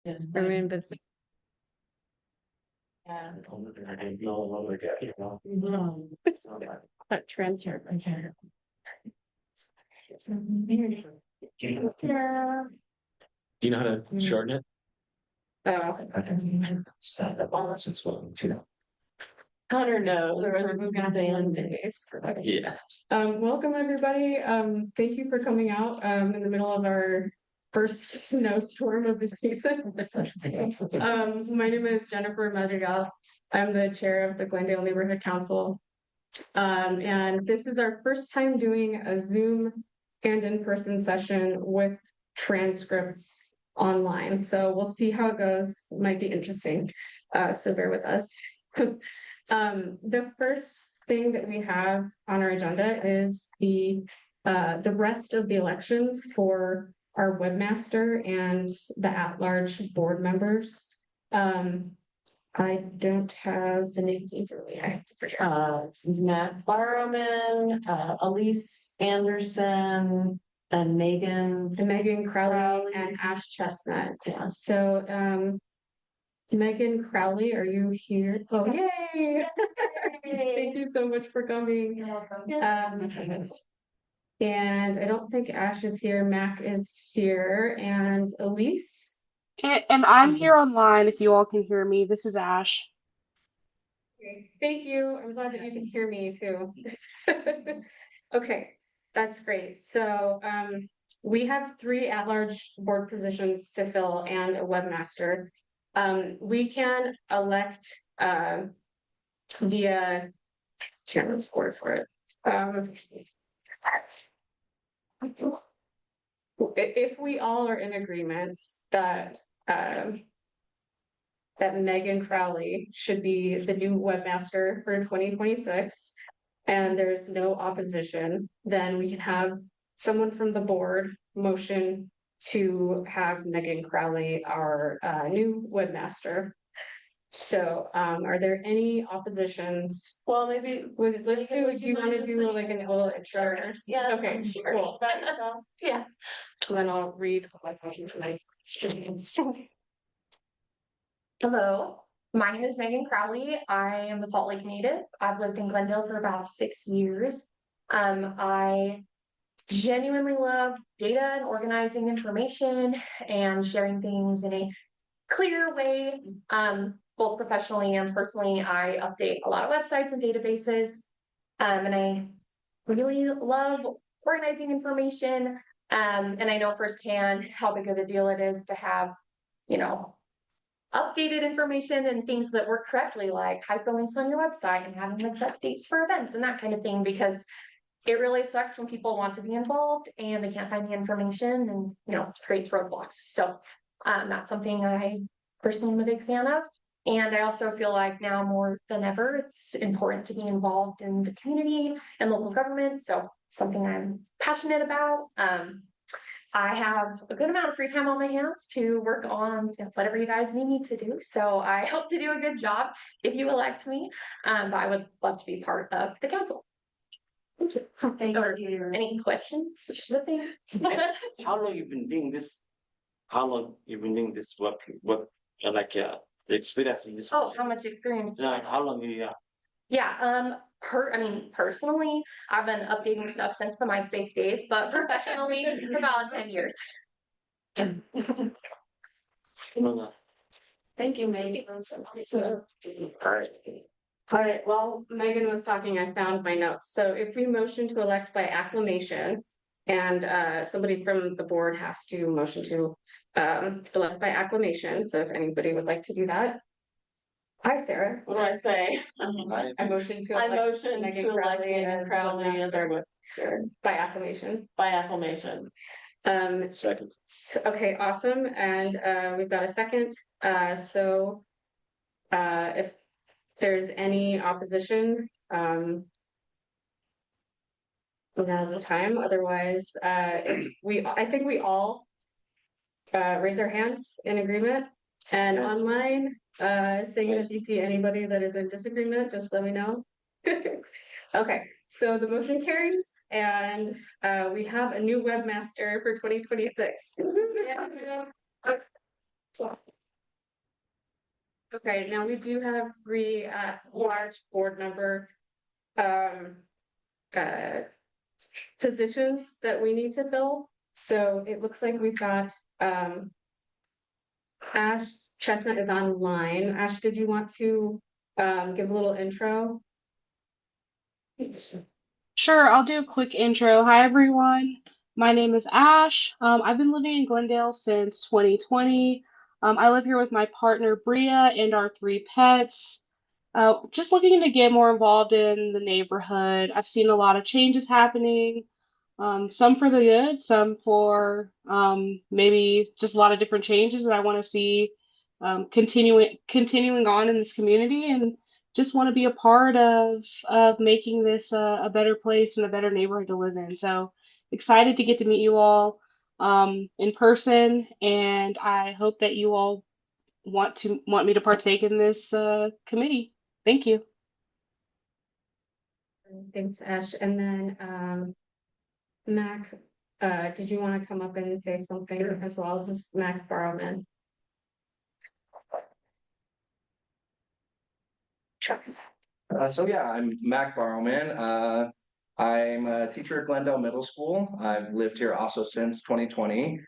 Remain busy. That transfer. Do you know how to shorten it? Oh, Connor knows. We're moving on days. Yeah. Welcome everybody. Thank you for coming out in the middle of our first snowstorm of the season. My name is Jennifer Madrigal. I'm the chair of the Glendale Neighborhood Council. And this is our first time doing a Zoom and in-person session with transcripts online. So we'll see how it goes. It might be interesting. So bear with us. The first thing that we have on our agenda is the rest of the elections for our webmaster and the at-large board members. I don't have the names in front of me. I have to This is Matt Barrowman, Elise Anderson, and Megan Crowley and Ash Chestnut. Yeah. So Megan Crowley, are you here? Oh, yay! Thank you so much for coming. You're welcome. And I don't think Ash is here. Mac is here, and Elise. And I'm here online if you all can hear me. This is Ash. Okay, thank you. I'm glad that you can hear me too. Okay, that's great. So we have 3 at-large board positions to fill and a webmaster. We can elect via, can't remember the word for it. If we all are in agreement that that Megan Crowley should be the new webmaster for 2026, and there's no opposition, then we can have someone from the board motion to have Megan Crowley our new webmaster. So are there any oppositions? Well, maybe Let's do you want to do like a little intro first? Yeah. Okay, Sure. cool. Yeah. And then I'll read what I'm talking tonight. Hello, my name is Megan Crowley. I am a Salt Lake native. I've lived in Glendale for about 6 years. I genuinely love data and organizing information and sharing things in a clear way. Both professionally and personally, I update a lot of websites and databases. And I really love organizing information. And I know firsthand how big of a deal it is to have, updated information and things that work correctly, like hyperlinks on your website and having like updates for events and that kind of thing, because it really sucks when people want to be involved and they can't find the information and, creates roadblocks. So that's something I personally am a big fan of. And I also feel like now more than ever, it's important to be involved in the community and local government. So something I'm passionate about. I have a good amount of free time on my hands to work on whatever you guys need me to do. So I hope to do a good job if you elect me. But I would love to be part of the council. Thank you. Any questions? How long you've been doing this? How long you've been doing this work? The experience in this? Oh, how much experience? How long you? Yeah. Personally, I've been updating stuff since the MySpace days, but professionally, about 10 years. Thank you, Megan. All right, well, Megan was talking, I found my notes. So if we motion to elect by acclamation, and somebody from the board has to motion to elect by acclamation. So if anybody would like to do that. Hi, Sarah. What do I say? I motion to I elect motion Megan to elect Crowley Megan Crowley as our webmaster by acclamation. by acclamation. Second. Okay, awesome. And we've got a second. So if there's any opposition, now's the time. Otherwise, I think we all raise our hands in agreement. And online, saying if you see anybody that is in disagreement, just let me know. Okay, so the motion carries, and we have a new webmaster for 2026. Okay, now we do have three large board member um uh positions that we need to fill. So it looks like we've got Ash Chestnut is online. Ash, did you want to give a little intro? Sure, I'll do a quick intro. Hi, everyone. My name is Ash. I've been living in Glendale since 2020. I live here with my partner, Bria, and our three pets. Just looking to get more involved in the neighborhood. I've seen a lot of changes happening, some for the good, some for maybe just a lot of different changes that I want to see continuing on in this community, and just want to be a part of making this a better place and a better neighborhood to live in. So excited to get to meet you all in person, and I hope that you all want me to partake in this committee. Thank you. Thanks, Ash. And then Mac, did you want to come up and say something as well? Just Mac Barrowman. So yeah, I'm Mac Barrowman. I'm a teacher at Glendale Middle School. I've lived here also since 2020.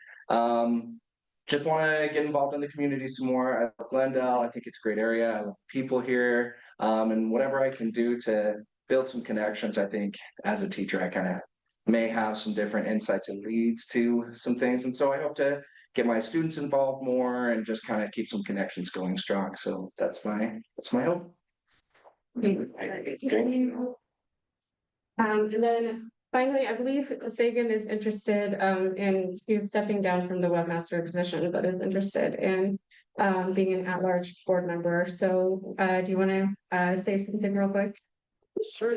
Just want to get involved in the community some more. I love Glendale. I think it's a great area. I love people here. And whatever I can do to build some connections, I think as a teacher, I kind of may have some different insights and leads to some things. And so I hope to get my students involved more and just kind of keep some connections going strong. So that's my hope. And then finally, I believe Sagan is interested in, he's stepping down from the webmaster position, but is interested in being an at-large board member. So do you want to say something real quick? Sure.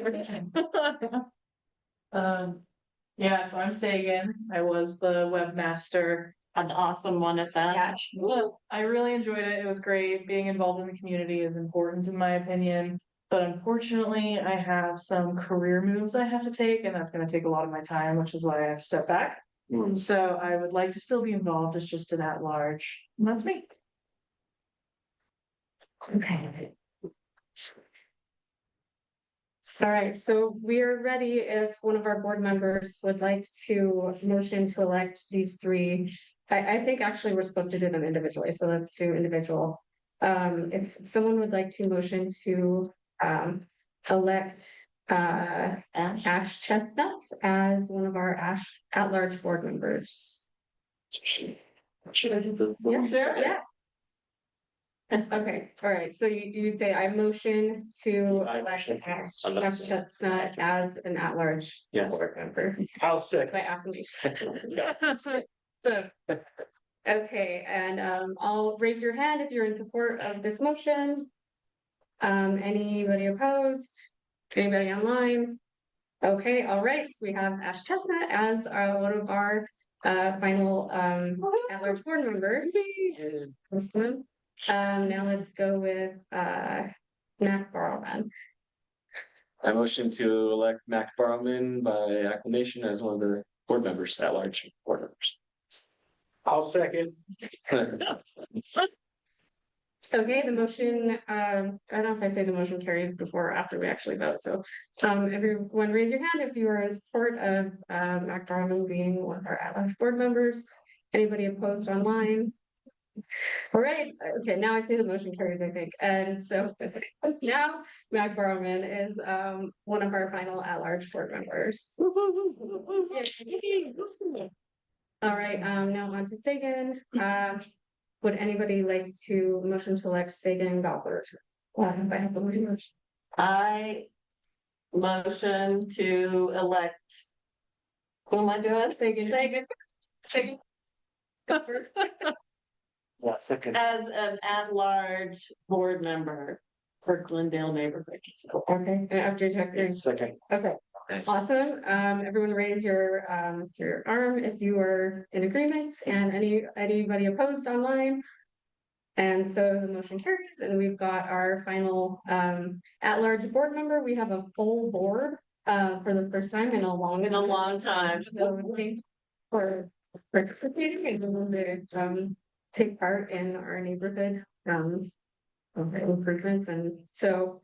Yeah, so I'm Sagan. I was the webmaster. An awesome one at that. Yeah. Well, I really enjoyed it. It was great. Being involved in the community is important in my opinion. But unfortunately, I have some career moves I have to take, and that's going to take a lot of my time, which is why I have to step back. So I would like to still be involved as just an at-large. And that's me. Okay. All right, so we are ready if one of our board members would like to motion to elect these three. I think actually we're supposed to do them individually, so let's do individual. If someone would like to motion to elect Ash Chestnut as one of our at-large board members. Should I do the? Yes, sir. Yeah. Okay, all right, so you'd say I motion to I elect motion. Ash Chestnut as an at-large Yes. board member I'll second. by affirmation. So, okay, and I'll raise your hand if you're in support of this motion. Anybody opposed? Anybody online? Okay, all right, we have Ash Chestnut as one of our final at-large board members. Awesome. Now let's go with Mac Barrowman. I motion to elect Mac Barrowman by acclamation as one of the board members, at-large board members. I'll second. Okay, the motion, I don't know if I say the motion carries before or after we actually vote, so everyone raise your hand if you are in support of Mac Barrowman being one of our at-large board members. Anybody opposed online? All right, okay, now I see the motion carries, I think, and so now Mac Barrowman is one of our final at-large board members. All right, now on to Sagan. Would anybody like to motion to elect Sagan Gobbler? If I have the motion. I motion to elect. Who am I doing? Sagan. Sagan. Yeah, second. As an at-large board member for Glendale neighborhood. Okay, and after checkers. Second. Okay, awesome. Everyone raise your arm if you are in agreement, and anybody opposed online. And so the motion carries, and we've got our final at-large board member. We have a full board for the first time in a long time. So thank you for participating and take part in our neighborhood improvements. And so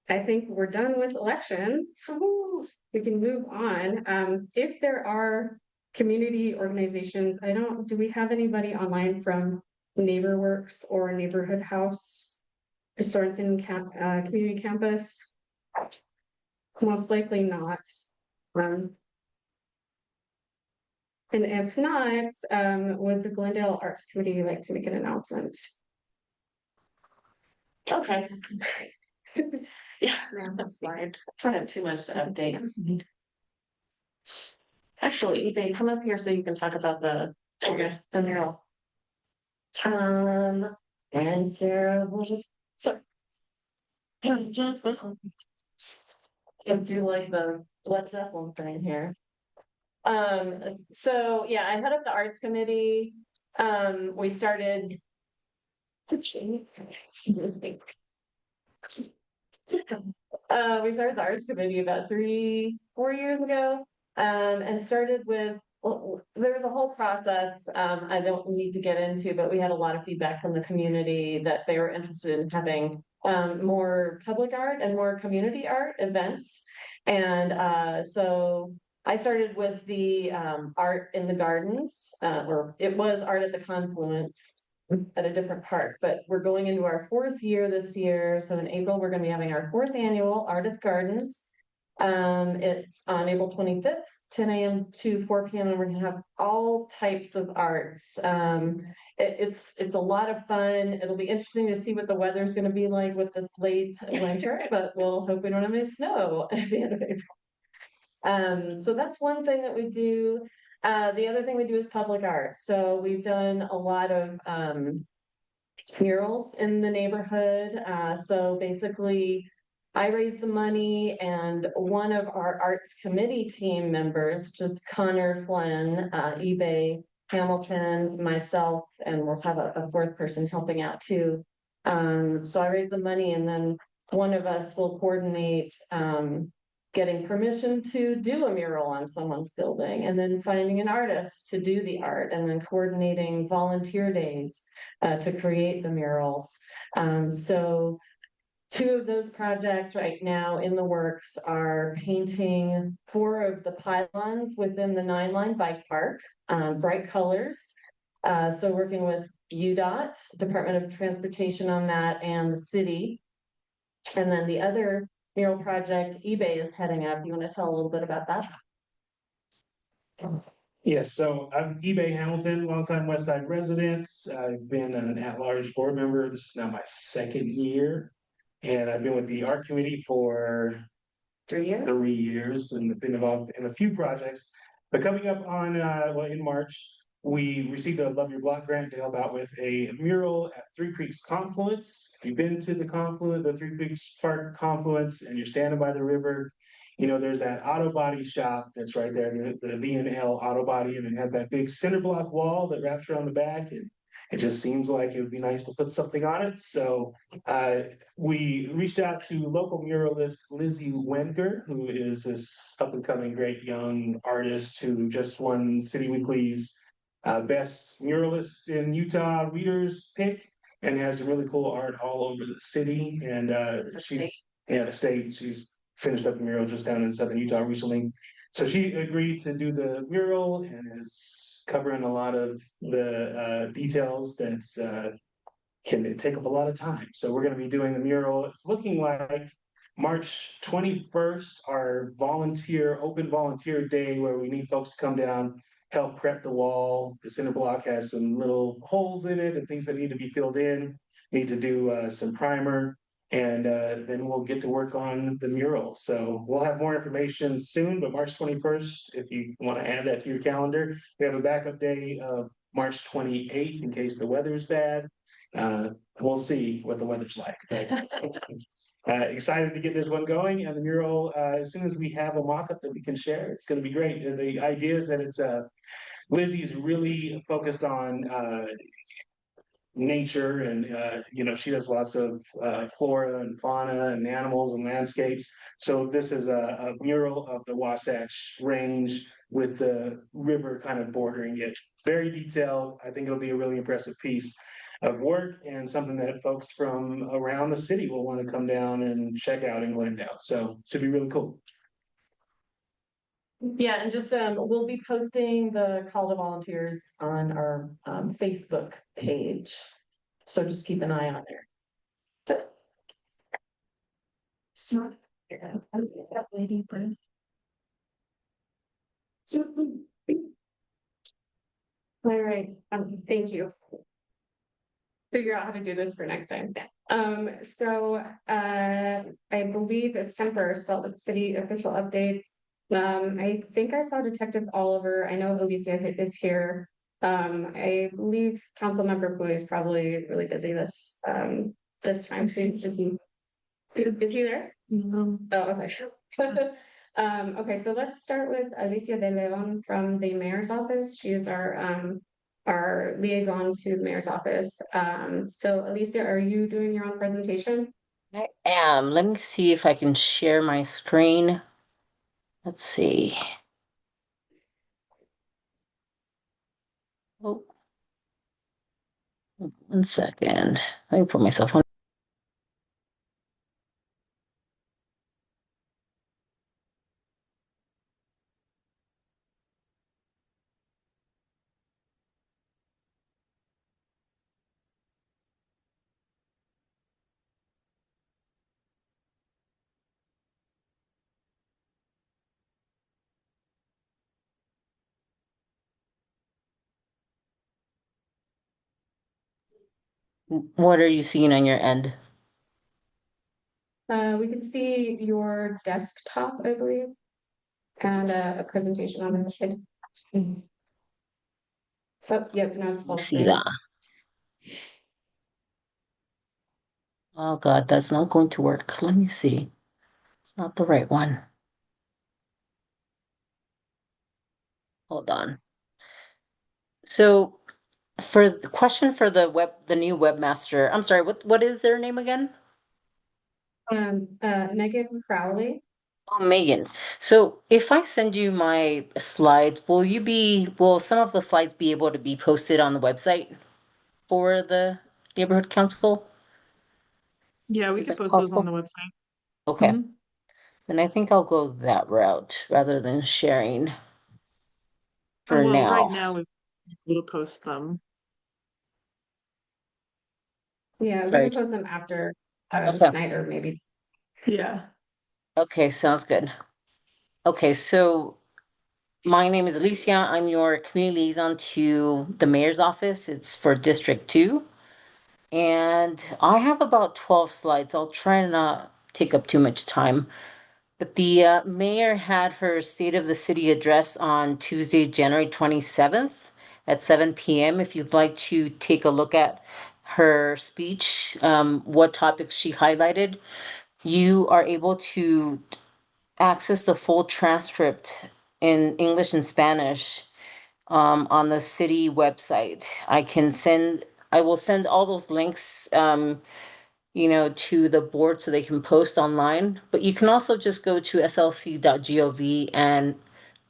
I think we're done with elections. Woo, we can move on. If there are community organizations, do we have anybody online from NeighborWorks or Neighborhood House? Sorenson Community Campus? Most likely not. And if not, would the Glendale Arts Committee like to make an announcement? Okay. Yeah, that's slide. I don't have too much to update. Actually, eBay, come up here so you can talk about the mural. And Sarah will. So. Just do like the Led Zeppelin thing here. So yeah, I head up the arts committee. We started. We started the arts committee about 3-4 years ago. And started with, well, there was a whole process I don't need to get into, but we had a lot of feedback from the community that they were interested in having more public art and more community art events. And so I started with the art in the gardens, or it was art at the Confluence at a different park, but we're going into our 4th year this year. So in April, we're going to be having our 4th annual Art at the Gardens. It's on April 25th, 10 a.m. to 4 p.m. and we're gonna have all types of arts. It's a lot of fun. It'll be interesting to see what the weather's gonna be like with this late winter, but we'll hope we don't have any snow at the end of April. So that's one thing that we do. The other thing we do is public art. So we've done a lot of murals in the neighborhood. So basically, I raised the money, and one of our arts committee team members, just Connor Flynn, eBay, Hamilton, myself, and we'll have a 4th person helping out too. So I raised the money, and then one of us will coordinate getting permission to do a mural on someone's building, and then finding an artist to do the art, and then coordinating volunteer days to create the murals. So 2 of those projects right now in the works are painting 4 of the pylons within the 9-line bike park, bright colors. So working with UDOT, Department of Transportation on that, and the city. And then the other mural project eBay is heading up. You want to tell a little bit about that? Yes, so I'm eBay Hamilton, longtime West Side resident. I've been an at-large board member. This is now my 2nd year. And I've been with the art committee for 3 years. 3 years and have been involved in a few projects. But coming up on, in March, we received a Love Your Block grant to help out with a mural at Three Creeks Confluence. If you've been to the confluence, the Three Creeks Park Confluence, and you're standing by the river, there's that auto body shop that's right there, the V&L auto body, and it has that big cinder block wall that wraps around the back. And it just seems like it would be nice to put something on it. So we reached out to local muralist Lizzie Wenker, who is this up-and-coming great young artist who just won City Weekly's Best Muralists in Utah Readers pick, and has some really cool art all over the city. And the state. She's finished up a mural just down in southern Utah recently. So she agreed to do the mural and is covering a lot of the details that can take up a lot of time. So we're going to be doing the mural. It's looking like March 21st, our open volunteer day, where we need folks to come down, help prep the wall. The cinder block has some little holes in it and things that need to be filled in. Need to do some primer. And then we'll get to work on the mural. So we'll have more information soon, but March 21st, if you want to add that to your calendar. We have a backup day of March 28th in case the weather's bad. We'll see what the weather's like. Excited to get this one going, and the mural, as soon as we have a mock-up that we can share, it's going to be great. And the idea is that it's Lizzie's really focused on nature, and she does lots of flora and fauna and animals and landscapes. So this is a mural of the Wasatch Range with the river kind of bordering it. Very detailed. I think it'll be a really impressive piece. of work and something that folks from around the city will want to come down and check out in Glendale. So should be really cool. Yeah, and just, we'll be posting the call to volunteers on our, Facebook page. So just keep an eye on there. So. Lady bird. All right, thank you. Figure out how to do this for next time. I believe it's time for our Salt Lake City official updates. I think I saw Detective Oliver. I know Alicia is here. I believe Councilmember Bowie is probably really busy this time. So is he there? No. Oh, okay. Okay, so let's start with Alicia de Leon from the mayor's office. She is our liaison to the mayor's office. So Alicia, are you doing your own presentation? I am. Let me see if I can share my screen. Let's see. Oh, 1 second. Let me put myself on. What are you seeing on your end? We can see your desktop, I believe, and a presentation on the side. Oh, yep, now it's Let me full see screen. that. Oh God, that's not going to work. Let me see. It's not the right one. Hold on. So for the question for the new webmaster, I'm sorry, what is their name again? Megan Crowley. Oh, Megan. So if I send you my slides, will some of the slides be able to be posted on the website for the neighborhood council? Yeah, we Is could that post those on possible? the website. Okay, Mhm. then I think I'll go that route rather than sharing Oh, for well, right now. now we'll post them. Yeah, we Sorry. can post them after Okay. tonight or maybe. Yeah. Okay, sounds good. Okay, so my name is Alicia. I'm your community liaison to the mayor's office. It's for District 2. And I have about 12 slides. I'll try to not take up too much time. But the mayor had her State of the City address on Tuesday, January 27th at 7 p.m. If you'd like to take a look at her speech, what topics she highlighted, you are able to access the full transcript in English and Spanish on the city website. I will send all those links to the board so they can post online. But you can also just go to slc.gov and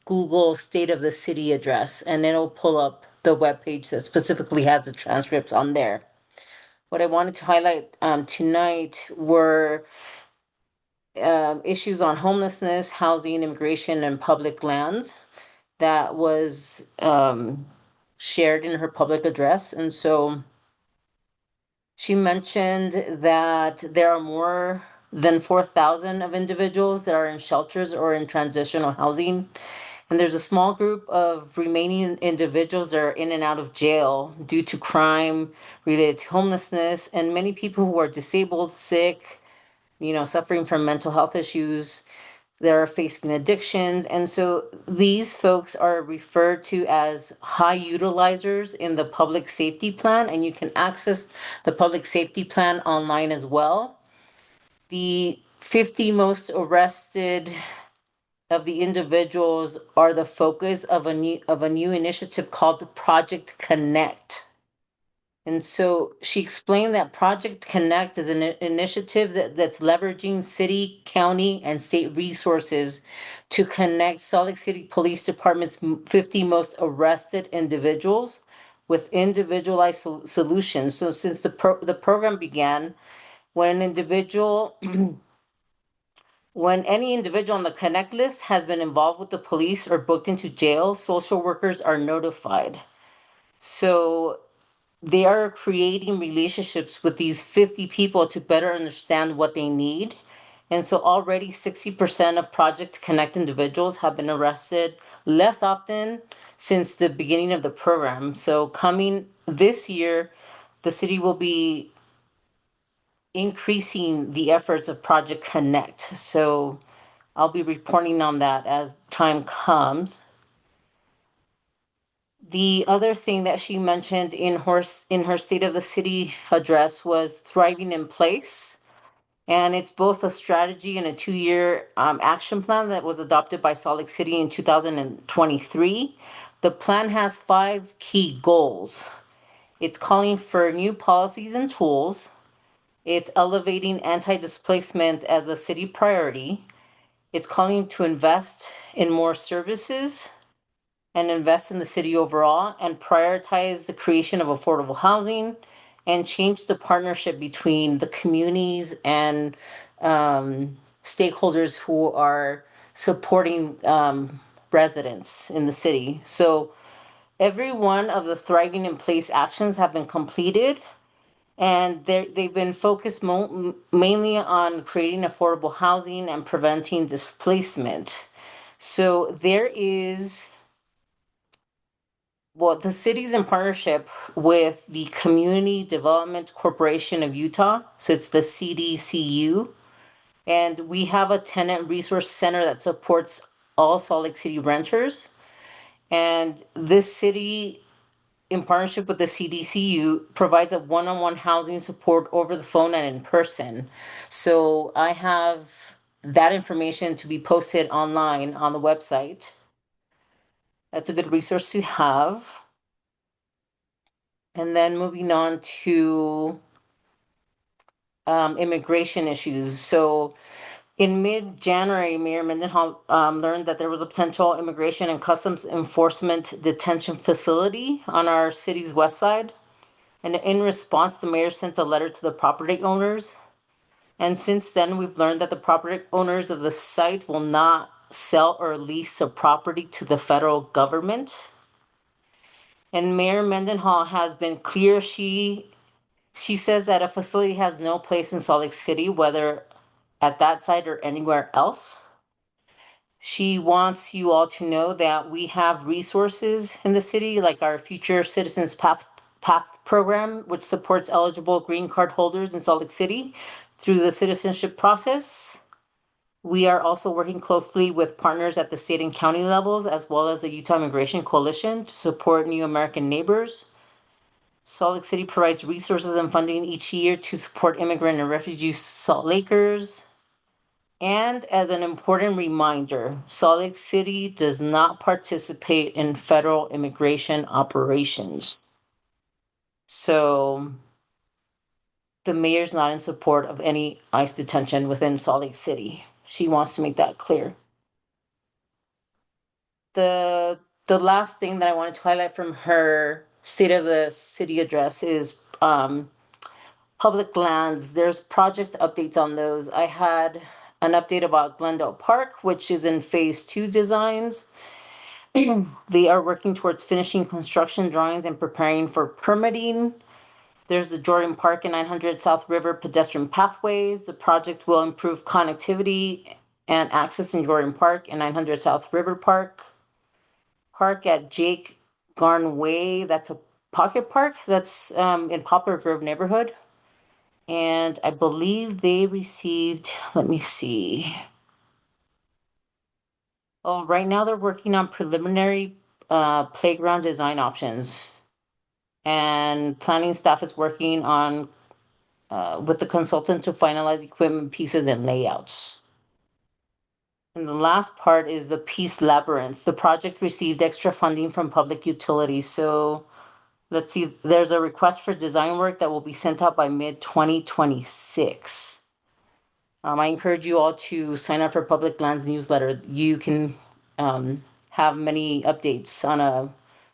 Google State of the City address, and it'll pull up the webpage that specifically has the transcripts on there. What I wanted to highlight tonight were issues on homelessness, housing, immigration, and public lands that was shared in her public address. And so she mentioned that there are more than 4,000 of individuals that are in shelters or in transitional housing. And there's a small group of remaining individuals that are in and out of jail due to crime related to homelessness, and many people who are disabled, sick, suffering from mental health issues. They're facing addictions. And so these folks are referred to as high utilizers in the public safety plan, and you can access the public safety plan online as well. The 50 most arrested of the individuals are the focus of a new initiative called Project Connect. And so she explained that Project Connect is an initiative that's leveraging city, county, and state resources to connect Salt Lake City Police Department's 50 most arrested individuals with individualized solutions. So since the program began, when an individual when any individual on the connect list has been involved with the police or booked into jail, social workers are notified. So they are creating relationships with these 50 people to better understand what they need. And so already 60% of Project Connect individuals have been arrested less often since the beginning of the program. So coming this year, the city will be increasing the efforts of Project Connect. So I'll be reporting on that as time comes. The other thing that she mentioned in her State of the City address was thriving in place. And it's both a strategy and a 2-year action plan that was adopted by Salt Lake City in 2023. The plan has 5 key goals. It's calling for new policies and tools. It's elevating anti-displacement as a city priority. It's calling to invest in more services and invest in the city overall and prioritize the creation of affordable housing and change the partnership between the communities and stakeholders who are supporting residents in the city. So every one of the Thriving in Place actions have been completed, and they've been focused mainly on creating affordable housing and preventing displacement. So there is, well, the city's in partnership with the Community Development Corporation of Utah. So it's the CDCU. And we have a tenant resource center that supports all Salt Lake City renters. And this city, in partnership with the CDCU, provides a one-on-one housing support over the phone and in person. So I have that information to be posted online on the website. That's a good resource to have. And then moving on to immigration issues. So in mid-January, Mayor Mendenhall learned that there was a potential immigration and customs enforcement detention facility on our city's west side. And in response, the mayor sent a letter to the property owners. And since then, we've learned that the property owners of the site will not sell or lease the property to the federal government. And Mayor Mendenhall has been clear. She says that a facility has no place in Salt Lake City, whether at that site or anywhere else. She wants you all to know that we have resources in the city, like our Future Citizens Path program, which supports eligible green card holders in Salt Lake City through the citizenship process. We are also working closely with partners at the state and county levels, as well as the Utah Immigration Coalition, to support New American Neighbors. Salt Lake City provides resources and funding each year to support immigrant and refugee Salt Lakers. And as an important reminder, Salt Lake City does not participate in federal immigration operations. So the mayor's not in support of any ICE detention within Salt Lake City. She wants to make that clear. The last thing that I wanted to highlight from her State of the City address is public lands. There's project updates on those. I had an update about Glendale Park, which is in phase 2 designs. They are working towards finishing construction drawings and preparing for permitting. There's the Jordan Park and 900 South River pedestrian pathways. The project will improve connectivity and access in Jordan Park and 900 South River Park. Park at Jake Garn Way, that's a pocket park that's in Poplar Grove neighborhood. And I believe they received, let me see. Oh, right now they're working on preliminary playground design options. And planning staff is working on with the consultant to finalize equipment pieces and layouts. And the last part is the Peace Labyrinth. The project received extra funding from public utilities. So let's see, there's a request for design work that will be sent out by mid-2026. I encourage you all to sign up for Public Lands newsletter. You can have many updates on a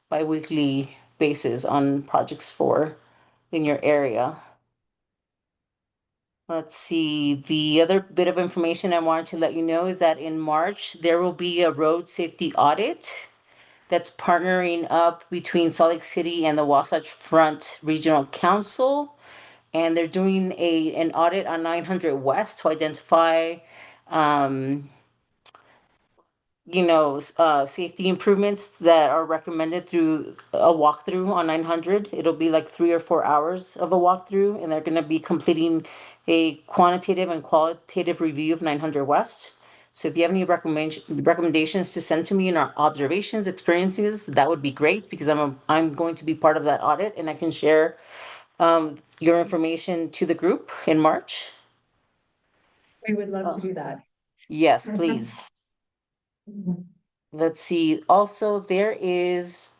bi-weekly basis on projects for in your area. Let's see, the other bit of information I wanted to let you know is that in March, there will be a road safety audit that's partnering up between Salt Lake City and the Wasatch Front Regional Council. And they're doing an audit on 900 West to identify, safety improvements that are recommended through a walkthrough on 900. It'll be like 3 or 4 hours of a walkthrough, and they're going to be completing a quantitative and qualitative review of 900 West. So if you have any recommendations to send to me in our observations, experiences, that would be great because I'm going to be part of that audit, and I can share your information to the group in March. We would love to do that. Yes, please. Let's see. Also, there's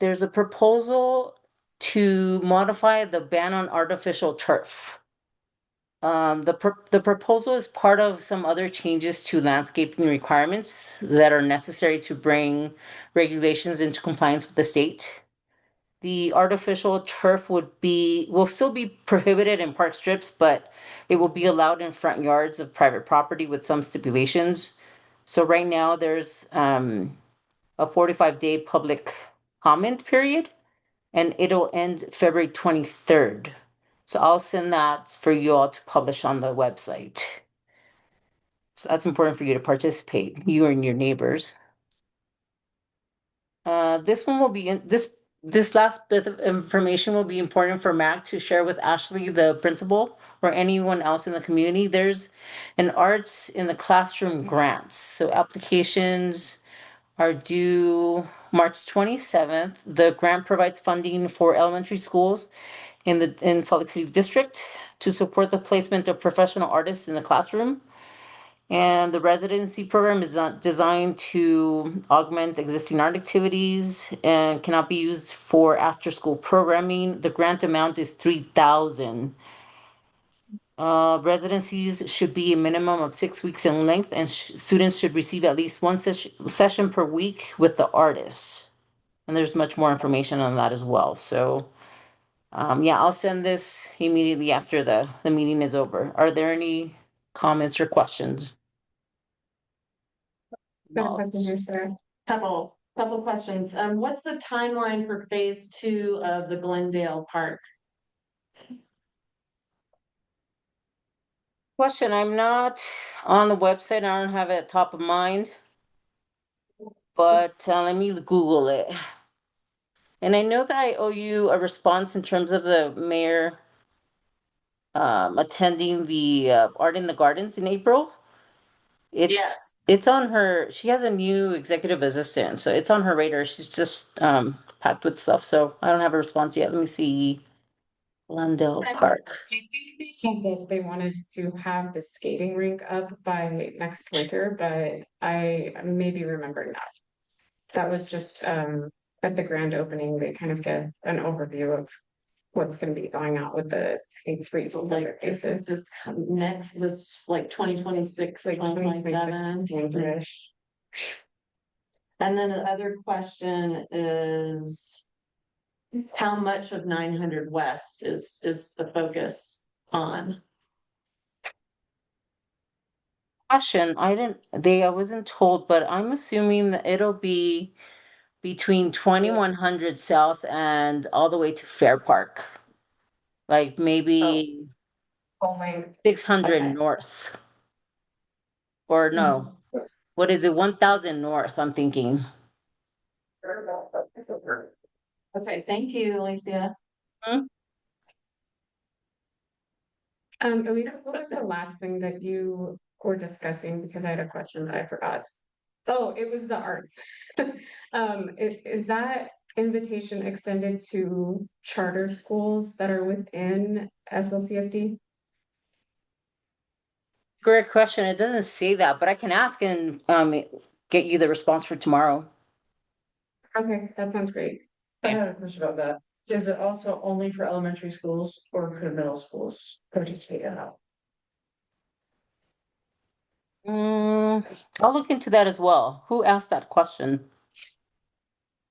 a proposal to modify the ban on artificial turf. The proposal is part of some other changes to landscaping requirements that are necessary to bring regulations into compliance with the state. The artificial turf will still be prohibited in park strips, but it will be allowed in front yards of private property with some stipulations. So right now there's a 45-day public comment period, and it'll end February 23rd. So I'll send that for you all to publish on the website. So that's important for you to participate, you and your neighbors. This one will be this last bit of information will be important for Mac to share with Ashley, the principal, or anyone else in the community. There's an Arts in the Classroom grants. So applications are due March 27th. The grant provides funding for elementary schools in Salt Lake City District to support the placement of professional artists in the classroom. And the residency program is designed to augment existing art activities and cannot be used for after-school programming. The grant amount is $3,000. Residencies should be a minimum of 6 weeks in length, and students should receive at least one session per week with the artist. And there's much more information on that as well. So, yeah, I'll send this immediately after the meeting is over. Are there any comments or questions? Got a question here, Sarah. Couple questions. What's the timeline for phase 2 of the Glendale Park? Question, I'm not on the website, I don't have it top of mind. But let me Google it. And I know that I owe you a response in terms of the mayor attending the Art in the Gardens in April. It's on her, she has a new executive assistant, so it's on her radar. She's just packed with stuff, so I don't have a response yet. Let me see. Glendale Park. I think they said that they wanted to have the skating rink up by next winter, but I may be remembering that. That was just at the grand opening, they kind of get an overview of what's gonna be going on with the three So specific like, cases. this next, this like 2026, Like 2027. January-ish. And then the other question is, how much of 900 West is the focus on? Question, I wasn't told, but I'm assuming that it'll be between 2100 South and all the way to Fair Park. Like maybe Only 600 Okay. North. Or no, what is it, 1000 North, I'm thinking. Okay, thank you, Alicia. Elisa, what was the last thing that you were discussing? Because I had a question that I forgot. Oh, it was the arts. Is that invitation extended to charter schools that are within SLCSD? Great question. It doesn't say that, but I can ask and get you the response for tomorrow. Okay, that sounds great. I have a question about that. Is it also only for elementary schools or could middle schools participate in that? I'll look into that as well. Who asked that question?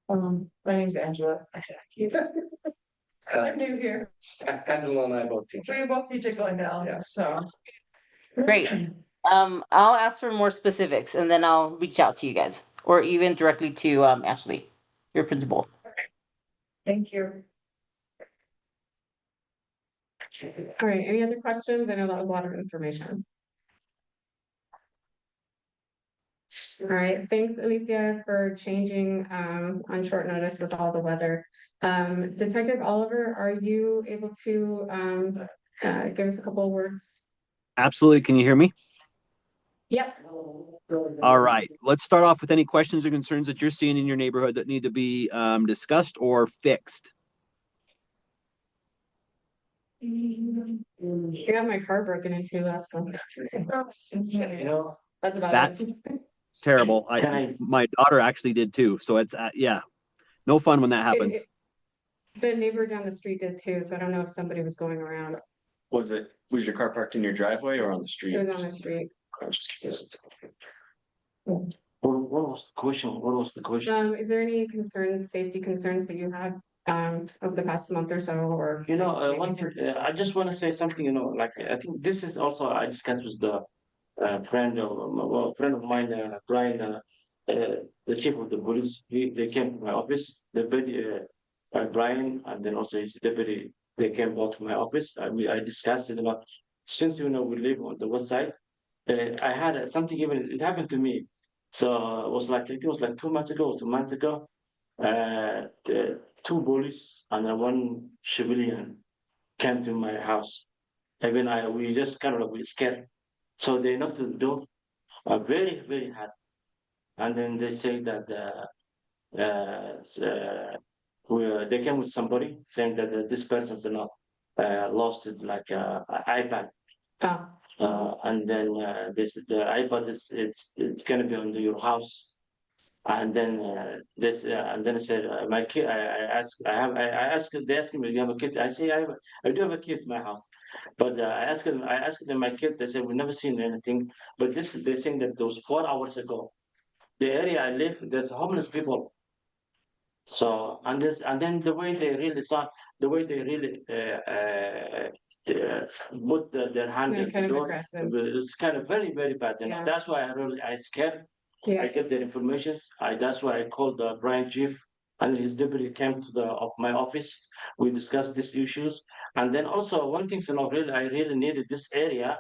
My name's Angela. I'm new here. Angela and I both teach. We both teach at Glendale, Yeah. so. Great. I'll ask for more specifics and then I'll reach out to you guys or even directly to Ashley, your principal. Thank you. All right, any other questions? I know that was a lot of information. All right, thanks Alicia for changing on short notice with all the weather. Detective Oliver, are you able to give us a couple of words? Absolutely. Can you hear me? Yep. All right. Let's start off with any questions or concerns that you're seeing in your neighborhood that need to be discussed or fixed. I got my car broken into last month. You know, That's about That's it. terrible. Can My daughter actually did too. So it's yeah, no fun when that happens. The neighbor down the street did too, so I don't know if somebody was going around. Was your car parked in your driveway or on the street? It was on the street. what was the question? What was the question? Is there any concerns, safety concerns that you have over the past month or so, or? You know, one thing, I just want to say something, you know, like, I think this is also, I discussed with the friend of mine, Brian, the chief of the police, they came to my office, Brian, and then also his deputy, they came out to my office. I discussed it about, since, you know, we live on the west side, I had something, even, it happened to me. So it was like, I think it was like 2 months ago, 2 months ago, the two police and one civilian came to my house. Even we just kind of we scared. So they knocked the door very, very hard. And then they say that they came with somebody saying that this person's not lost it like iPad. And then the iPad it's gonna be under your house. And then and then I said, my kid. I asked. They asked me, "Do you have a kid?" I say, I do have a kid in my house, but I asked them my kid. They said, "We've never seen anything." But they're saying that those 4 hours ago, the area I live, there's homeless people. So and then the way they really saw, the way they really put their hand Yeah, at kind the of door, aggressive. it's kind of very, very bad. You know, Yeah. that's why I scared. Yeah. I get the information. That's why I called the Brian Chief and his deputy came to my office. We discussed these issues. And then also one thing, you know, really, I really needed this area.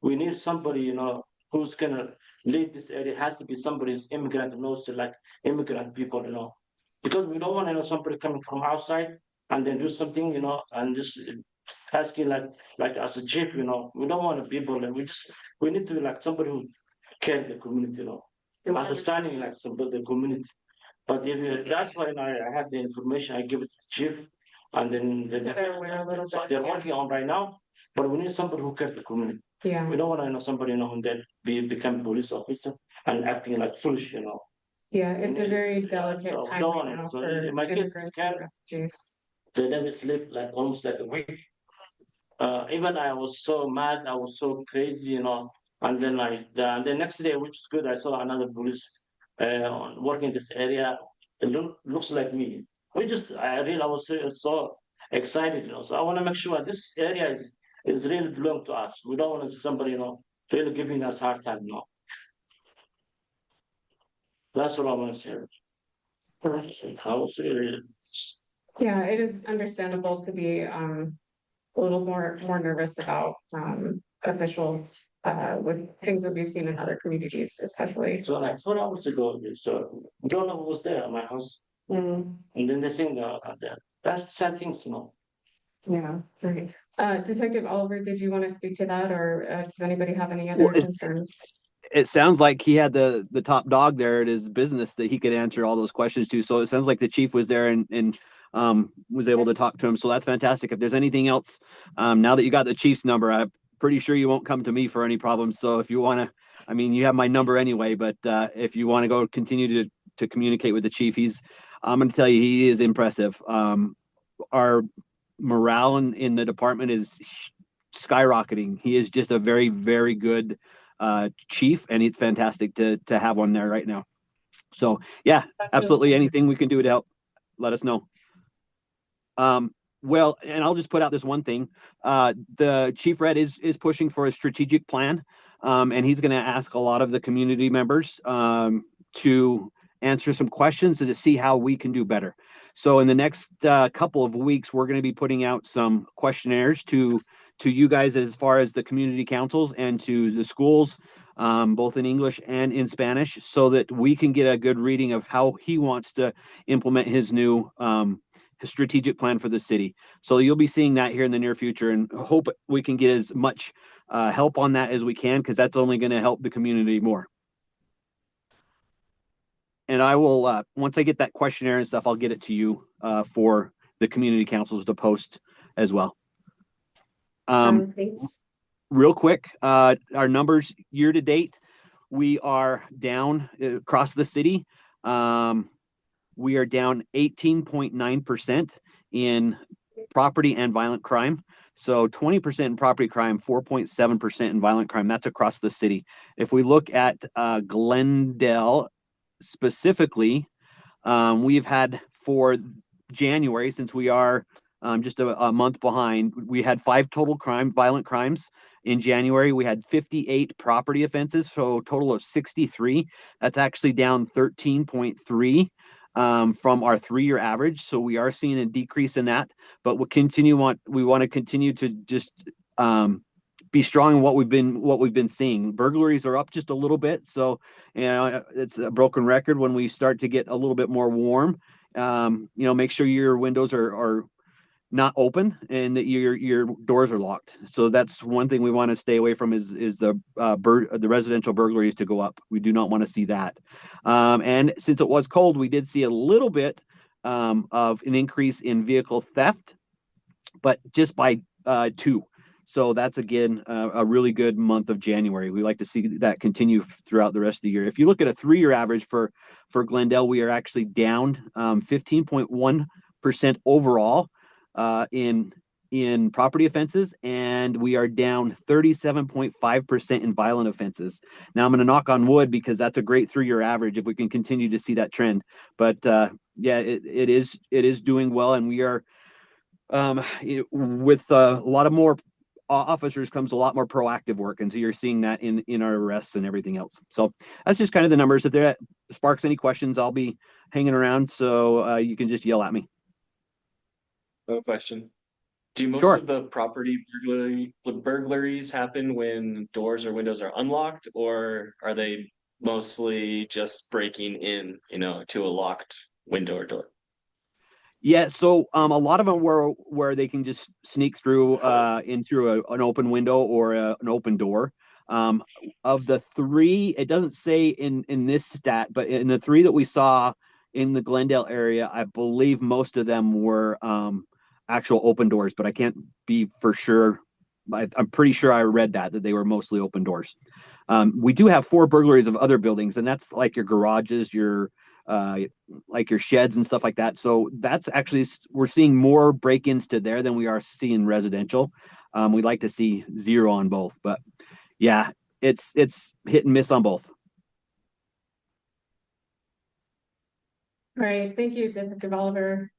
We need somebody, you know, who's gonna lead this area. It has to be somebody who's immigrant, knows like immigrant people, you know, because we don't want to know somebody coming from outside and then do something, you know, and just asking like as a chief, you know, we don't want people, and we need to like somebody who care the community, you know, understanding like some of the community. But if that's why I had the information, I give it to the chief, and then So they're aware a little so bit. they're working on right now. But we need somebody who cares the community. Yeah. We don't want to know somebody, you know, who that become police officer and acting like foolish, you know. Yeah, it's a very delicate So we time don't right want now it. So for my kids immigrants scared. and refugees. They never sleep like almost like a week. Even I was so mad, I was so crazy, you know. And then the next day, which is good, I saw another police working in this area. It looks like me. I was so excited, you know. So I want to make sure this area is really belong to us. We don't want somebody, you know, really giving us hard time, you know. That's what I want to say. I was really. Yeah, it is understandable to be a little more nervous about officials with things that we've seen in other communities, especially. So like 4 hours ago, so we don't know who was there at my house. Mm, And then they sing that. That's sad things, you know. yeah, right. Detective Oliver, did you want to speak to that, or does anybody have any other Well, concerns? it sounds like he had the top dog there at his business that he could answer all those questions to. So it sounds like the chief was there and was able to talk to him. So that's fantastic. If there's anything else, now that you got the chief's number, I'm pretty sure you won't come to me for any problems. So if you want to, I mean, you have my number anyway, but if you want to go continue to communicate with the chief, I'm going to tell you, he is impressive. Our morale in the department is skyrocketing. He is just a very, very good chief, and it's fantastic to have one there right now. So yeah, absolutely. Anything we can do to help, let us know. Well, and I'll just put out this one thing. The Chief Red is pushing for a strategic plan, and he's going to ask a lot of the community members to answer some questions and to see how we can do better. So in the next couple of weeks, we're going to be putting out some questionnaires to you guys as far as the community councils and to the schools, both in English and in Spanish, so that we can get a good reading of how he wants to implement his new strategic plan for the city. So you'll be seeing that here in the near future, and hope we can get as much help on that as we can, because that's only going to help the community more. And I will, once I get that questionnaire and stuff, I'll get it to you for the community councils to post as well. Thanks. Real quick, our numbers year to date, we are down across the city. We are down 18.9% in property and violent crime. So 20% in property crime, 4.7% in violent crime. That's across the city. If we look at Glendale specifically, we've had for January, since we are just a month behind, we had 5 total violent crimes. In January, we had 58 property offenses, so a total of 63. That's actually down 13.3 from our 3-year average. So we are seeing a decrease in that, but we want to continue to just be strong in what we've been seeing. Burglaries are up just a little bit. So, it's a broken record. When we start to get a little bit more warm, make sure your windows are not open and that your doors are locked. So that's one thing we want to stay away from is the residential burglaries to go up. We do not want to see that. And since it was cold, we did see a little bit of an increase in vehicle theft, but just by 2. So that's, again, a really good month of January. We like to see that continue throughout the rest of the year. If you look at a 3-year average for Glendale, we are actually down 15.1% overall in property offenses, and we are down 37.5% in violent offenses. Now I'm going to knock on wood, because that's a great 3-year average if we can continue to see that trend. But yeah, it is doing well, and we are with a lot of more officers comes a lot more proactive work, and so you're seeing that in our arrests and everything else. So that's just kind of the numbers. If there sparks any questions, I'll be hanging around, so you can just yell at me. No question. Do most Sure. of the property burglaries happen when doors or windows are unlocked, or are they mostly just breaking in, to a locked window or door? Yeah, so a lot of them where they can just sneak through in through an open window or an open door. Of the 3, it doesn't say in this stat, but in the 3 that we saw in the Glendale area, I believe most of them were actual open doors, but I can't be for sure. I'm pretty sure I read that they were mostly open doors. We do have 4 burglaries of other buildings, and that's like your garages, like your sheds and stuff like that. So that's actually, we're seeing more break-ins to there than we are seeing residential. We'd like to see 0 on both, but yeah, it's hit and miss on both. All right, thank you, Detective Oliver.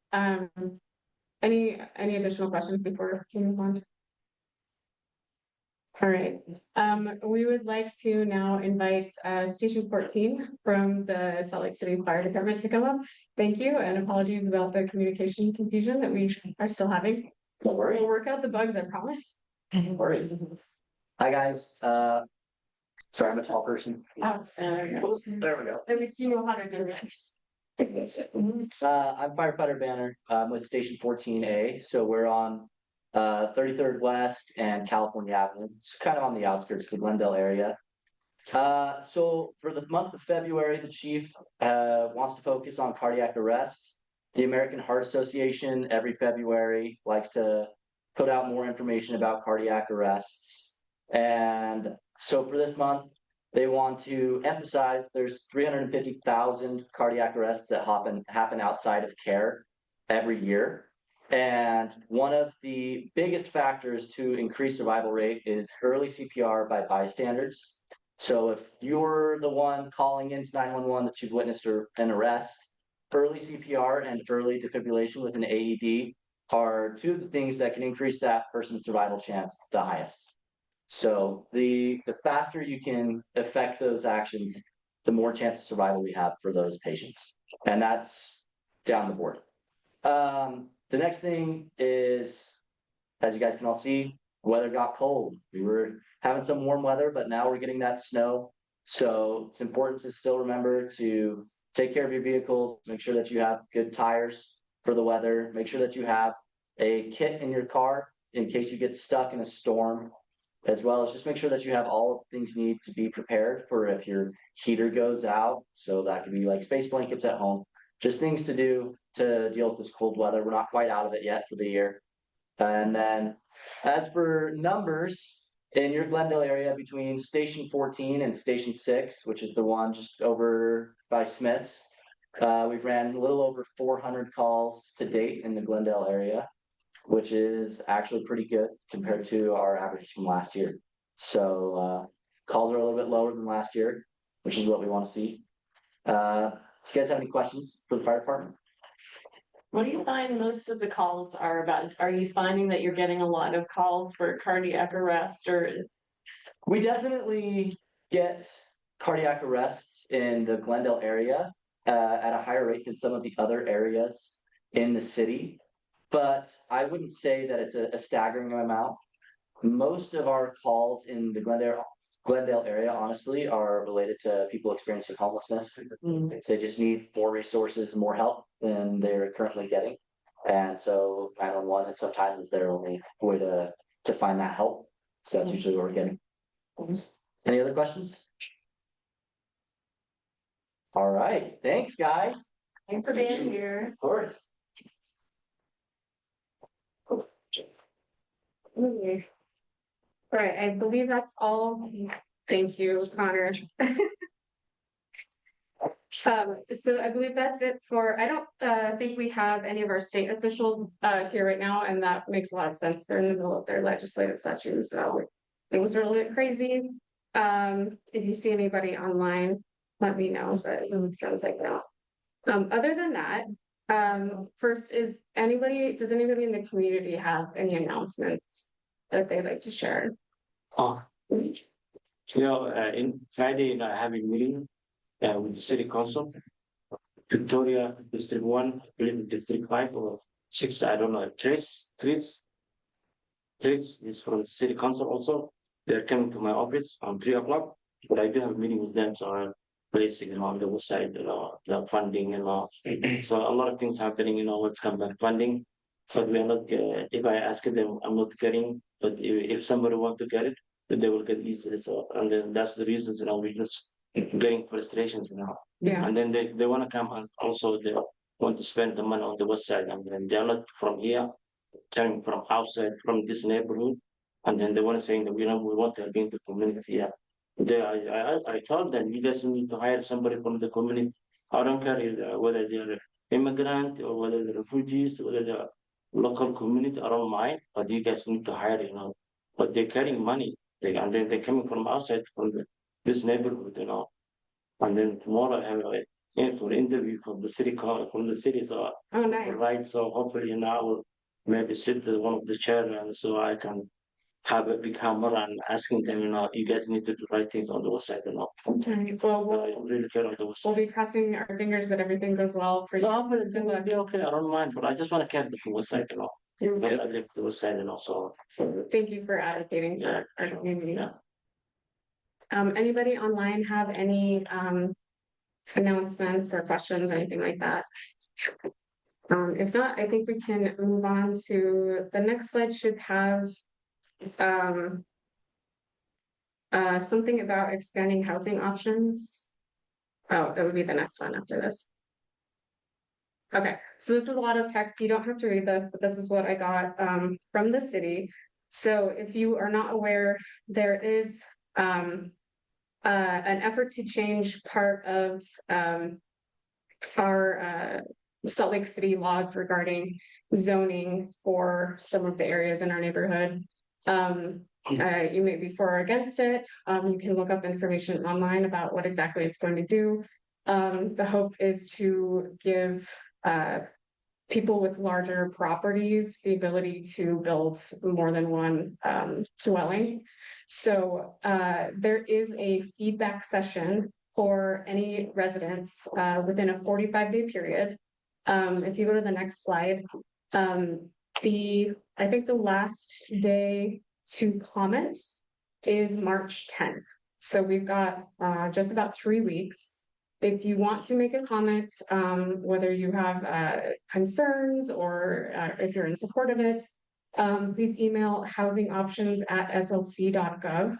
Any additional questions before we move on? All right, we would like to now invite Station 14 from the Salt Lake City Fire Department to come up. Thank you, and apologies about the communication confusion that we are still having. We'll work out the bugs, I promise. No worries. Hi, guys. Sorry, I'm a tall person. There we go. At least you know how to do it. I'm firefighter Banner. I'm with Station 14A. So we're on 33rd West and California Avenue. It's kind of on the outskirts of the Glendale area. So for the month of February, the chief wants to focus on cardiac arrest. The American Heart Association every February likes to put out more information about cardiac arrests. And so for this month, they want to emphasize there's 350,000 cardiac arrests that happen outside of care every year. And one of the biggest factors to increase survival rate is early CPR by bystanders. So if you're the one calling into 911 that you've witnessed an arrest, early CPR and early defibrillation with an AED are two of the things that can increase that person's survival chance the highest. So the faster you can affect those actions, the more chance of survival we have for those patients. And that's down the board. The next thing is, as you guys can all see, weather got cold. We were having some warm weather, but now we're getting that snow. So it's important to still remember to take care of your vehicles, make sure that you have good tires for the weather, make sure that you have a kit in your car in case you get stuck in a storm, as well as just make sure that you have all of the things you need to be prepared for if your heater goes out. So that could be like space blankets at home, just things to do to deal with this cold weather. We're not quite out of it yet for the year. And then as for numbers, in your Glendale area between Station 14 and Station 6, which is the one just over by Smith's, we've ran a little over 400 calls to date in the Glendale area, which is actually pretty good compared to our averages from last year. So calls are a little bit lower than last year, which is what we want to see. Do you guys have any questions for the fire department? What do you find most of the calls are about? Are you finding that you're getting a lot of calls for cardiac arrest or? We definitely get cardiac arrests in the Glendale area at a higher rate than some of the other areas in the city, but I wouldn't say that it's a staggering amount. Most of our calls in the Glendale area, honestly, are related to people experiencing homelessness. They just need more resources and more help than they're currently getting. And so 911 sometimes is their only way to find that help. So that's usually what we're getting. Any other questions? All right. Thanks, guys. Thanks for being here. Of course. All right, I believe that's all. Thank you, Connor. So I believe that's it for, I don't think we have any of our state officials here right now, and that makes a lot of sense. They're in the middle of their legislative session, so things are a little bit crazy. If you see anybody online, let me know. So it sounds like no. Other than that, first is does anybody in the community have any announcements that they'd like to share? In Friday, I have a meeting with the city council, Victoria District 1, I believe District 5 or 6, I don't know. Trace is from the city council also. They're coming to my office on 3 o'clock, but I do have a meeting with them, so I'm placing on the website, the funding and all. So a lot of things happening, what's come back funding. So we are not, if I ask them, I'm not getting, but if somebody want to get it, then they will get easily. So, and then that's the reasons, we just getting frustrations now. Yeah. And then they want to come and also they want to spend the money on the website, and then they're not from here, coming from outside, from this neighborhood, and then they want to say that we want to be in the community. Yeah, I told them you guys need to hire somebody from the community. I don't care whether they're immigrant or whether they're refugees, whether they're local community. I don't mind, but you guys need to hire. But they're carrying money, and then they're coming from outside from this neighborhood. And then tomorrow I have for interview from the city. So Oh, nice. right. So hopefully I will maybe sit with one of the chairmen so I can have a big hammer and asking them, you guys need to do right things on the website. Okay, well, I really care on the we'll website. be crossing our fingers that everything goes well for you. No, but it will be okay. I don't mind, but I just want to care the website. You're Because good. I live the website. So So thank you for advocating yeah, for our community. yeah. Anybody online have any announcements or questions, anything like that? If not, I think we can move on to the next slide. Should have something about expanding housing options. Oh, that would be the next one after this. Okay, so this is a lot of text. You don't have to read this, but this is what I got from the city. So if you are not aware, there is an effort to change part of our Salt Lake City laws regarding zoning for some of the areas in our neighborhood. You may be for or against it. You can look up information online about what exactly it's going to do. The hope is to give people with larger properties the ability to build more than one dwelling. So there is a feedback session for any residents within a 45-day period. If you go to the next slide, I think the last day to comment is March 10th. So we've got just about 3 weeks. If you want to make a comment, whether you have concerns or if you're in support of it, please email housingoptions@slc.gov.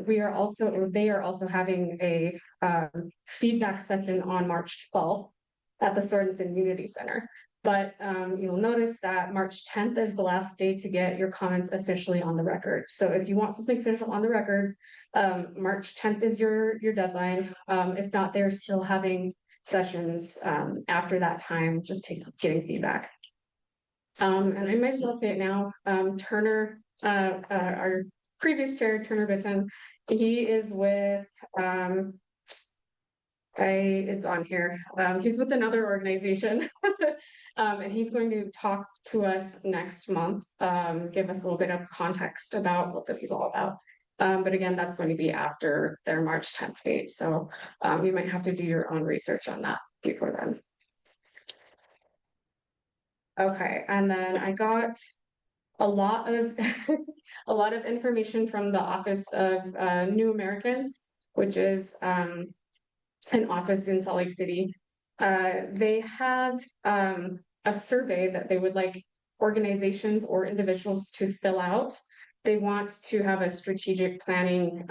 They are also having a feedback session on March 12th at the Sorensen Community Center. But you'll notice that March 10th is the last day to get your comments officially on the record. So if you want something official on the record, March 10th is your deadline. If not, they're still having sessions after that time, just getting feedback. And I might as well say it now. Turner, our previous chair, Turner Bitton, he is with it's on here. He's with another organization. And he's going to talk to us next month, give us a little bit of context about what this is all about. But again, that's going to be after their March 10th date. So you might have to do your own research on that before then. Okay, and then I got a lot of a lot of information from the Office of New Americans, which is an office in Salt Lake City. They have a survey that they would like organizations or individuals to fill out. They want to have a strategic planning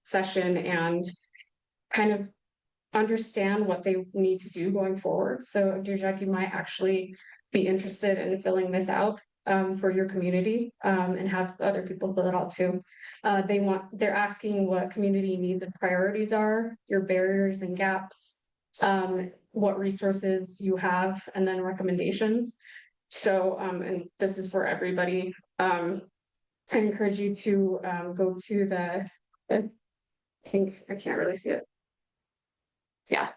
session and kind of understand what they need to do going forward. So Dirjak, you might actually be interested in filling this out for your community and have other people fill it out too. They're asking what community needs and priorities are, your barriers and gaps, what resources you have, and then recommendations. So, and this is for everybody. I encourage you to go to I think I can't really see it. Yeah.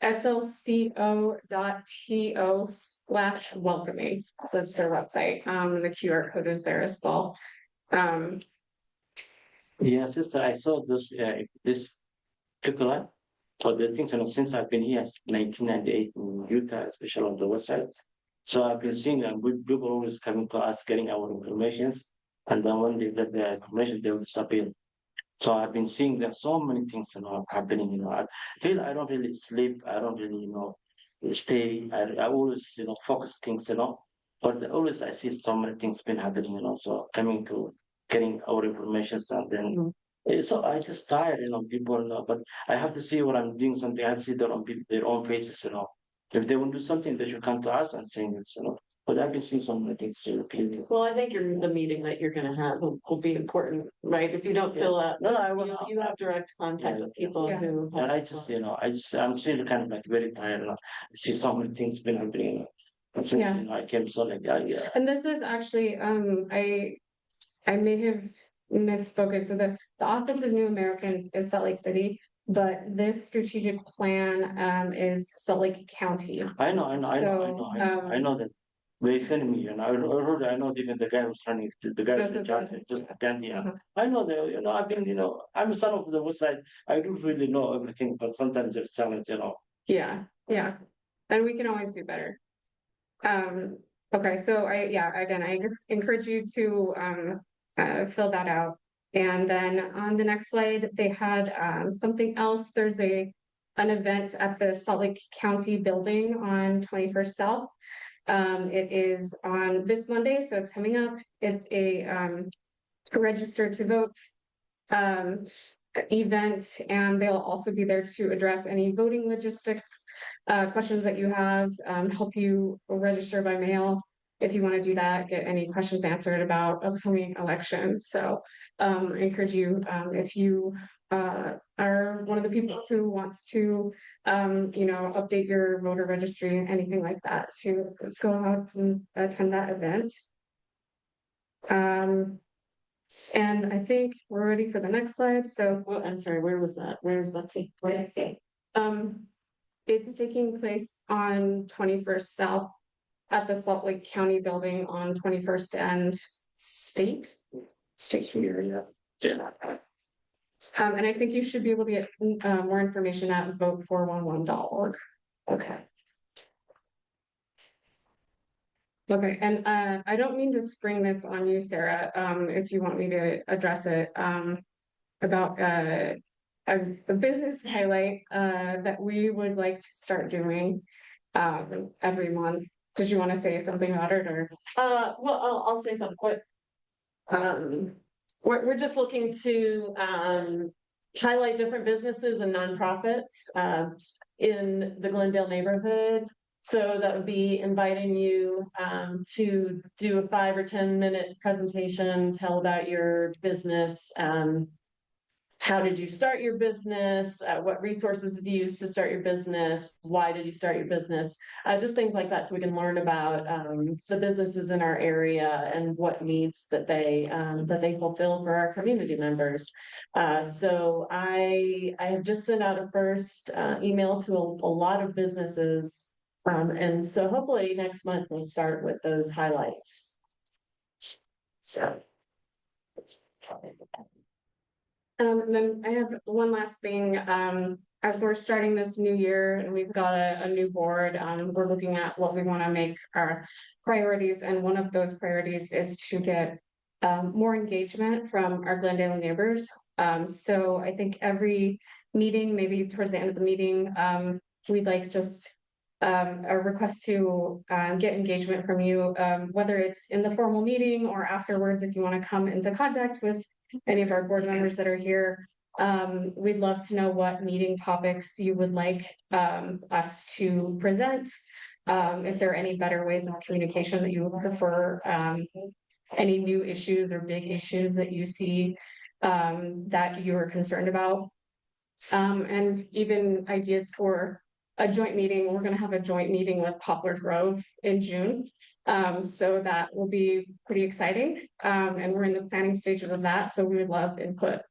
slco.to/welcoming. That's their website. The QR code is there as well. Yeah, sister, I saw this particular. So the things, since I've been here since 1998 in Utah, especially on the west side. So I've been seeing good people always coming to us, getting our information, and then when they get the information, they will disappear. So I've been seeing there so many things, happening. I don't really sleep. I don't really, stay. I always, focus things, But always I see so many things been happening, So coming to getting our information, and then so I just tired, people, but I have to see what I'm doing something. I have to see their own faces, If they want to do something, they should come to us and say this, But I've been seeing so many things repeated. Well, I think the meeting that you're gonna have will be important, right? If you don't fill out, No, I will. you have direct contact with people who. And I'm still kind of like very tired. I see so many things been happening. Since I came, so like yeah. And this is actually I may have misspoken. So the Office of New Americans is Salt Lake City, but this strategic plan is Salt Lake County. I know that. They send me, I know even the guy who's running, the guy who's in charge, just Gandhi. I know that, I've been, I'm a son of the west side. I don't really know everything, but sometimes there's challenge, Yeah, and we can always do better. Okay, so I encourage you to fill that out. And then on the next slide, they had something else. There's an event at the Salt Lake County building on 21st South. It is on this Monday, so it's coming up. It's a register to vote event, and they'll also be there to address any voting logistics questions that you have, help you register by mail if you want to do that, get any questions answered about upcoming elections. So I encourage you, if you are one of the people who wants to, update your voter registry and anything like that, to go out and attend that event. And I think we're ready for the next slide, so, Well, I'm sorry, where was that? Where's that? um, it's taking place on 21st South at the Salt Lake County Building on 21st and State. Station area. Yeah. And I think you should be able to get more information at vote411.org. Okay. Okay, and I don't mean to spring this on you, Sarah, if you want me to address it, about a business highlight that we would like to start doing every month. Did you want to say something about it, or? Well, I'll say something quick. We're just looking to, highlight different businesses and nonprofits, in the Glendale neighborhood. So that would be inviting you, to do a 5 or 10 minute presentation, tell about your business, how did you start your business? What resources did you use to start your business? Why did you start your business? Just things like that, so we can learn about the businesses in our area and what needs that they fulfill for our community members. So I have just sent out a first email to a lot of businesses, and so hopefully next month we'll start with those highlights. So. And then I have one last thing, as we're starting this new year and we've got a new board, we're looking at what we want to make our priorities, and one of those priorities is to get more engagement from our Glendale neighbors. So I think every meeting, maybe towards the end of the meeting, we'd like just a request to get engagement from you, whether it's in the formal meeting or afterwards, if you want to come into contact with any of our board members that are here. We'd love to know what meeting topics you would like us to present. If there are any better ways of communication that you would prefer, any new issues or big issues that you see that you are concerned about. And even ideas for a joint meeting. We're going to have a joint meeting with Poplar Grove in June. So that will be pretty exciting. And we're in the planning stages of that, so we would love input.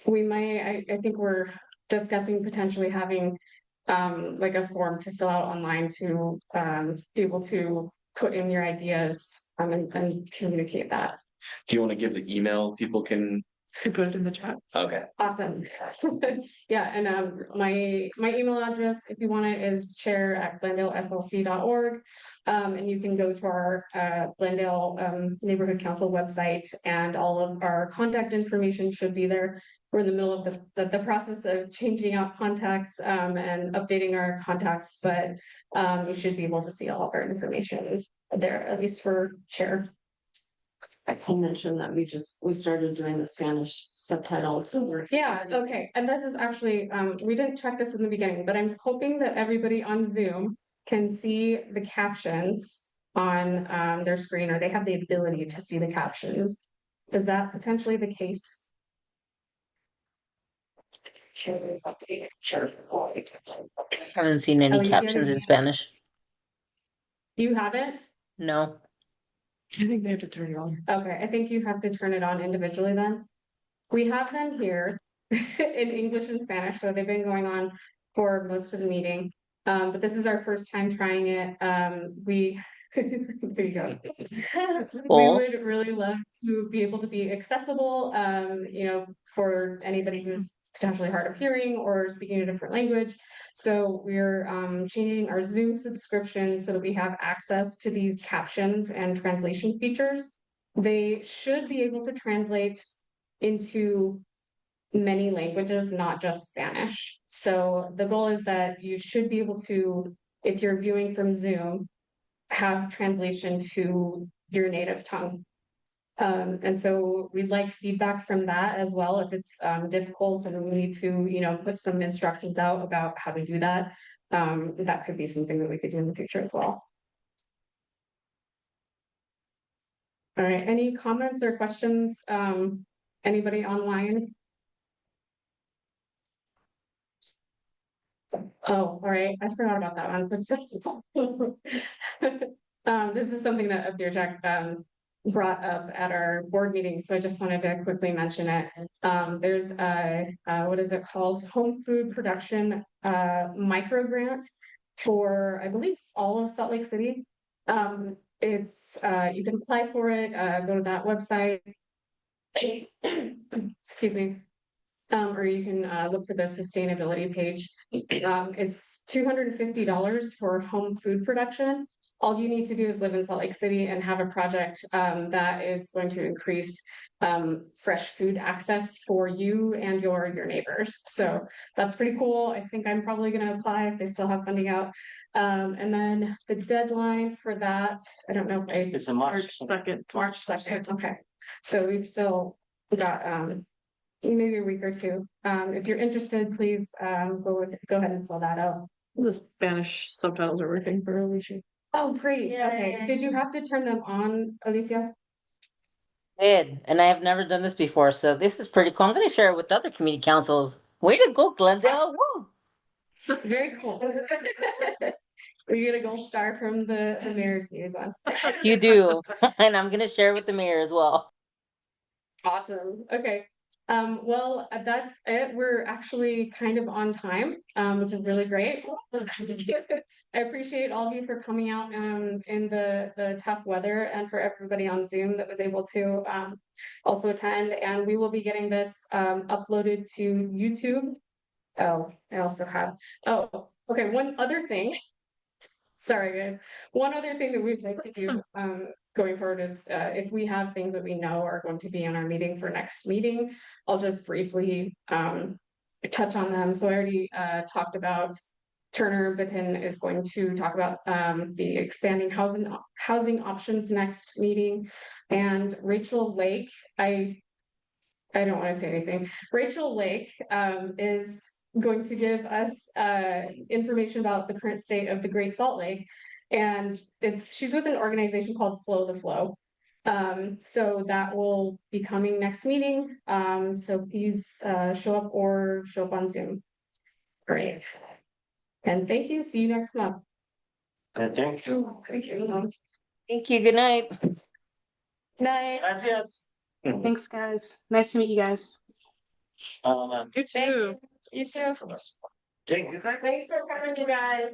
We might, I think we're discussing potentially having like a form to fill out online to be able to put in your ideas and communicate that. Do you want to give the email people can? Could put it in the chat. Okay. Awesome. Yeah, and my email address, if you want it, is chair@glendaleslc.org. And you can go to our Glendale Neighborhood Council website, and all of our contact information should be there. We're in the middle of the process of changing out contacts and updating our contacts, but you should be able to see all of our information there, at least for chair. I can mention that we started doing the Spanish subtitles. Yeah, okay, and this is actually, we didn't check this in the beginning, but I'm hoping that everybody on Zoom can see the captions on their screen, or they have the ability to see the captions. Is that potentially the case? Haven't seen any Oh, you see captions in anything? Spanish. You haven't? No. I think they have to turn it on. Okay, I think you have to turn it on individually then. We have them here in English and Spanish, so they've been going on for most of the meeting. But this is our first time trying it. There you go. We would really love to be able to be accessible, for anybody who's potentially hard of hearing or speaking a different language. So we're changing our Zoom subscription so that we have access to these captions and translation features. They should be able to translate into many languages, not just Spanish. So the goal is that you should be able to, if you're viewing from Zoom, have translation to your native tongue. And so we'd like feedback from that as well. If it's difficult and we need to, put some instructions out about how to do that, that could be something that we could do in the future as well. All right, any comments or questions? Anybody online? Oh, all right, I forgot about that one. This is something that Abdirjak brought up at our board meeting, so I just wanted to quickly mention it. There's what is it called? Home food production micro grant for, I believe, all of Salt Lake City. It's you can apply for it, go to that website. Excuse me. Or you can look for the sustainability page. It's $250 for home food production. All you need to do is live in Salt Lake City and have a project that is going to increase fresh food access for you and your neighbors. So that's pretty cool. I think I'm probably going to apply if they still have funding out. And then the deadline for that, I don't know if I. It's a March. March 2nd. Okay. So we've still got maybe a week or two. If you're interested, please go ahead and fill that out. The Spanish subtitles are working for Alicia. Oh, great. Okay. Did you have to turn them on, Alicia? Did, and I have never done this before, so this is pretty cool. I'm gonna share it with other community councils. Way to go, Glendale. Woo! Very cool. We get a gold star from the mayor's liaison. You do, and I'm gonna share it with the mayor as well. Awesome. Okay. Well, that's it. We're actually kind of on time, which is really great. I appreciate all of you for coming out in the tough weather, and for everybody on Zoom that was able to also attend. And we will be getting this uploaded to YouTube. Oh, I also have, oh, okay, one other thing. Sorry, guys. One other thing that we'd like to do going forward is if we have things that we know are going to be in our meeting for next meeting, I'll just briefly touch on them. So I already talked about Turner Bitton is going to talk about the expanding housing options next meeting. And Rachel Lake, I don't want to say anything. Rachel Lake is going to give us information about the current state of the Great Salt Lake. And she's with an organization called Slow the Flow. So that will be coming next meeting. So please show up or show up on Zoom. Great. And thank you. See you next month. Thank you. Thank you. Thank you. Good night. Night. Gracias. Thanks, guys. Nice to meet you guys. You too. You too. Thank you. Thanks for coming, you guys.